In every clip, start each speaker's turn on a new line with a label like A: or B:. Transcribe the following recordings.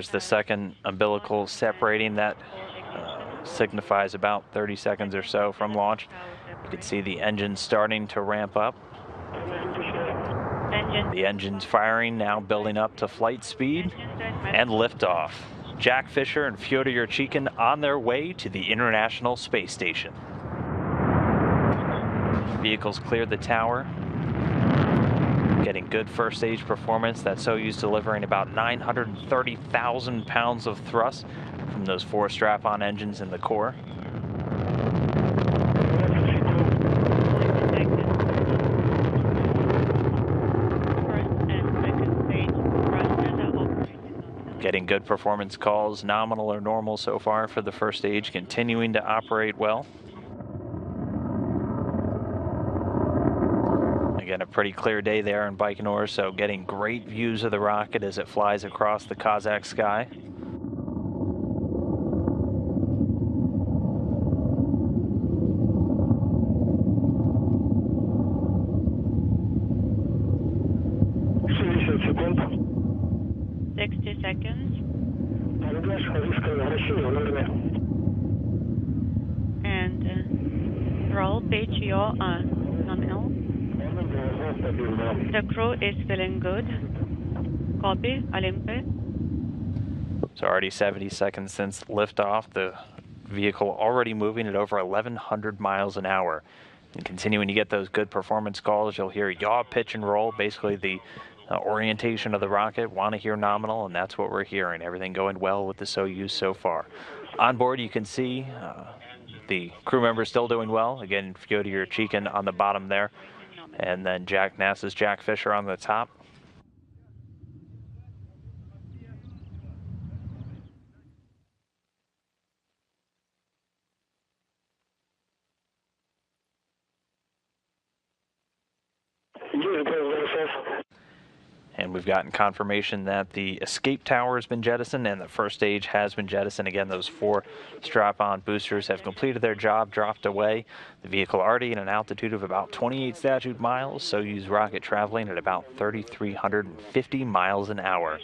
A: there's the second umbilical separating. That signifies about 30 seconds or so from launch. You can see the engine starting to ramp up. The engine's firing, now building up to flight speed, and liftoff. Jack Fischer and Fyodor Yurchikhin on their way to the International Space Station. Vehicles cleared the tower, getting good first stage performance. That Soyuz delivering about 930,000 pounds of thrust from those 4 strap-on engines in the core. Getting good performance calls, nominal or normal so far for the first stage, continuing to operate well. Again, a pretty clear day there in Baikonur, so getting great views of the rocket as it flies across the Kazakh sky.
B: And roll pitch yaw nominal. The crew is feeling good. Copy, Olympe.
A: So already 70 seconds since liftoff. The vehicle already moving at over 1,100 miles an hour. And continuing to get those good performance calls. You'll hear yaw, pitch, and roll, basically the orientation of the rocket. Want to hear nominal, and that's what we're hearing. Everything going well with the Soyuz so far. On board, you can see the crew members still doing well. Again, Fyodor Yurchikhin on the bottom there, and then NASA's Jack Fischer on the top. And we've gotten confirmation that the escape tower has been jettisoned and the first stage has been jettisoned. Again, those 4 strap-on boosters have completed their job, dropped away. The vehicle already at an altitude of about 28 statute miles. Soyuz rocket traveling at about 3,350 miles an hour.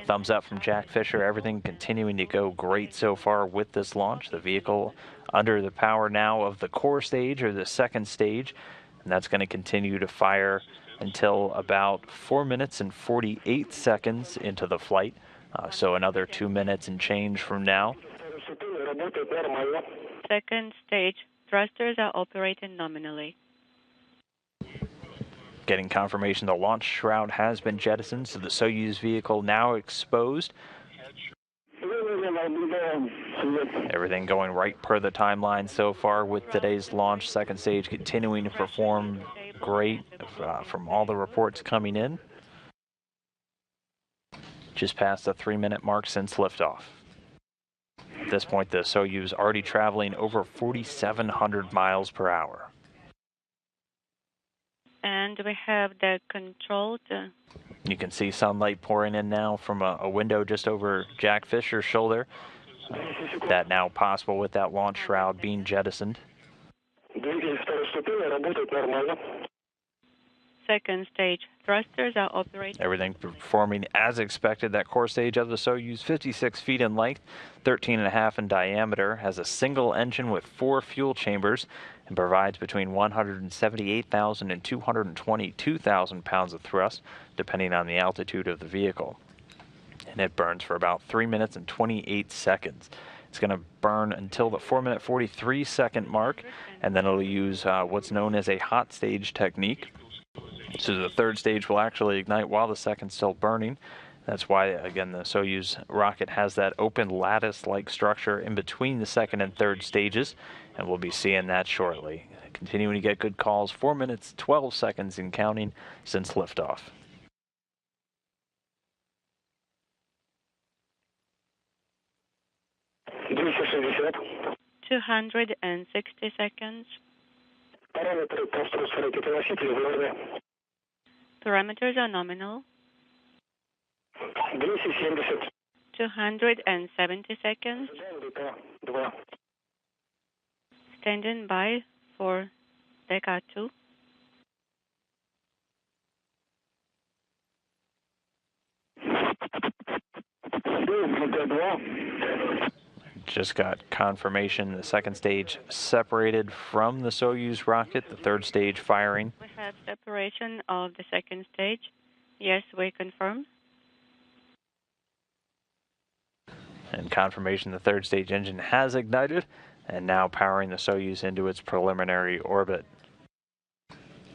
A: Thumbs up from Jack Fischer. Everything continuing to go great so far with this launch. The vehicle under the power now of the core stage, or the second stage, and that's going to continue to fire until about 4 minutes and 48 seconds into the flight. So another 2 minutes and change from now.
B: Second stage, thrusters are operating nominally.
A: Getting confirmation the launch shroud has been jettisoned, so the Soyuz vehicle now exposed. Everything going right per the timeline so far with today's launch. Second stage continuing to perform great from all the reports coming in. Just past the 3-minute mark since liftoff. At this point, the Soyuz already traveling over 4,700 miles per hour.
B: And we have the controlled.
A: You can see sunlight pouring in now from a window just over Jack Fischer's shoulder. That now possible with that launch shroud being jettisoned.
B: Second stage, thrusters are operating.
A: Everything performing as expected. That core stage of the Soyuz, 56 feet in length, 13.5 in diameter, has a single engine with 4 fuel chambers and provides between 178,000 and 222,000 pounds of thrust, depending on the altitude of the vehicle. And it burns for about 3 minutes and 28 seconds. It's going to burn until the 4-minute 43-second mark, and then it'll use what's known as a hot stage technique. So the third stage will actually ignite while the second's still burning. That's why, again, the Soyuz rocket has that open lattice-like structure in between the second and third stages, and we'll be seeing that shortly. Continuing to get good calls, 4 minutes, 12 seconds and counting since liftoff.
B: Parameter 260 seconds. Parameters are nominal. 270 seconds. Standing by for Decca 2.
A: Just got confirmation the second stage separated from the Soyuz rocket, the third stage firing.
B: We have separation of the second stage. Yes, we confirm.
A: And confirmation the third stage engine has ignited and now powering the Soyuz into its preliminary orbit.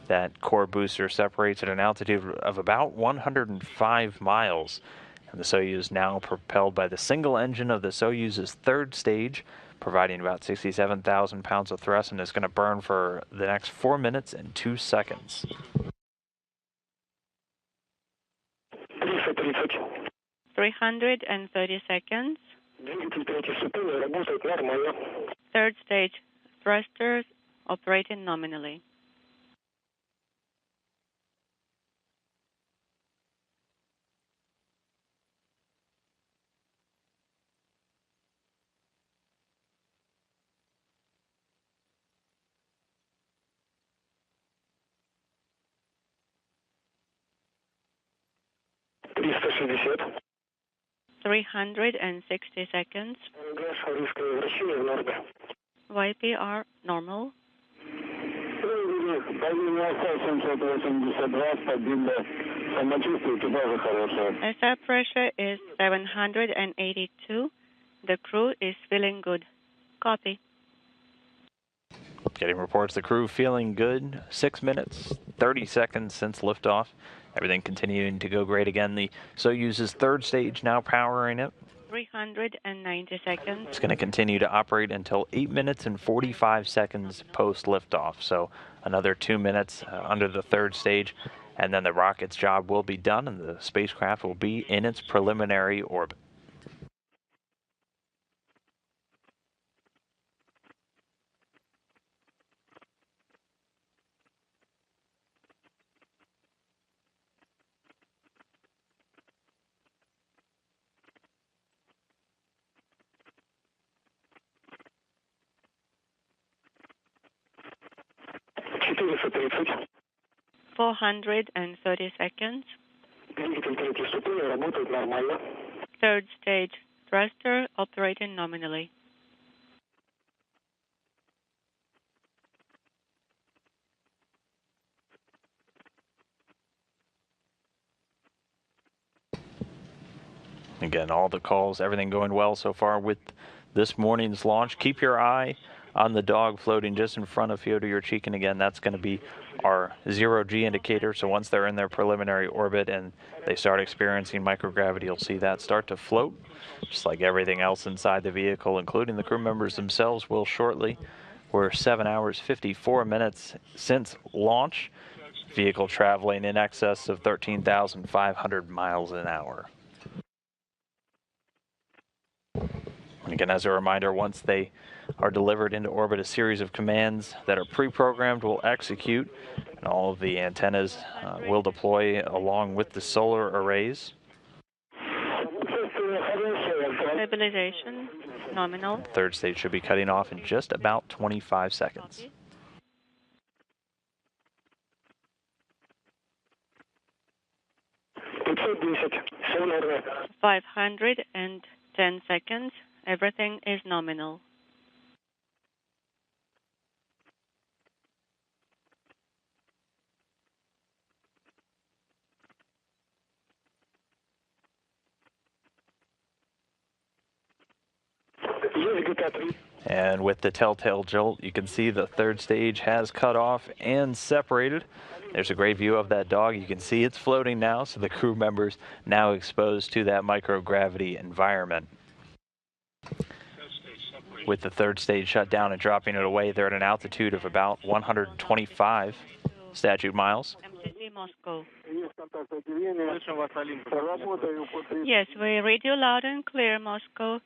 A: That core booster separates at an altitude of about 105 miles. And the Soyuz now propelled by the single engine of the Soyuz's third stage, providing about 67,000 pounds of thrust, and is going to burn for the next 4 minutes and 2 seconds.
B: 330 seconds. Third stage thrusters operating nominally.
C: $360.
B: 360 seconds. YPR normal. SR pressure is 782. The crew is feeling good. Copy.
A: Getting reports the crew feeling good. 6 minutes, 30 seconds since liftoff. Everything continuing to go great again. The Soyuz's third stage now powering it.
B: 390 seconds.
A: It's going to continue to operate until 8 minutes and 45 seconds post liftoff. So another 2 minutes under the third stage, and then the rocket's job will be done and the spacecraft will be in its preliminary orbit.
C: $430.
B: 430 seconds. Third stage thruster operating nominally.
A: Again, all the calls, everything going well so far with this morning's launch. Keep your eye on the dog floating just in front of Fyodor Yurchikhin. Again, that's going to be our zero-G indicator. So once they're in their preliminary orbit and they start experiencing microgravity, you'll see that start to float, just like everything else inside the vehicle, including the crew members themselves, will shortly. We're 7 hours, 54 minutes since launch. Vehicle traveling in excess of 13,500 miles an hour. And again, as a reminder, once they are delivered into orbit, a series of commands that are pre-programmed will execute, and all of the antennas will deploy along with the solar arrays.
B: Stabilization nominal.
A: Third stage should be cutting off in just about 25 seconds.
B: Copy. 510 seconds. Everything is nominal.
A: And with the telltale jolt, you can see the third stage has cut off and separated. There's a great view of that dog. You can see it's floating now, so the crew members now exposed to that microgravity environment. With the third stage shut down and dropping it away, they're at an altitude of about 125 statute miles.
B: MCC Moscow. Yes, we read you loud and clear, Moscow.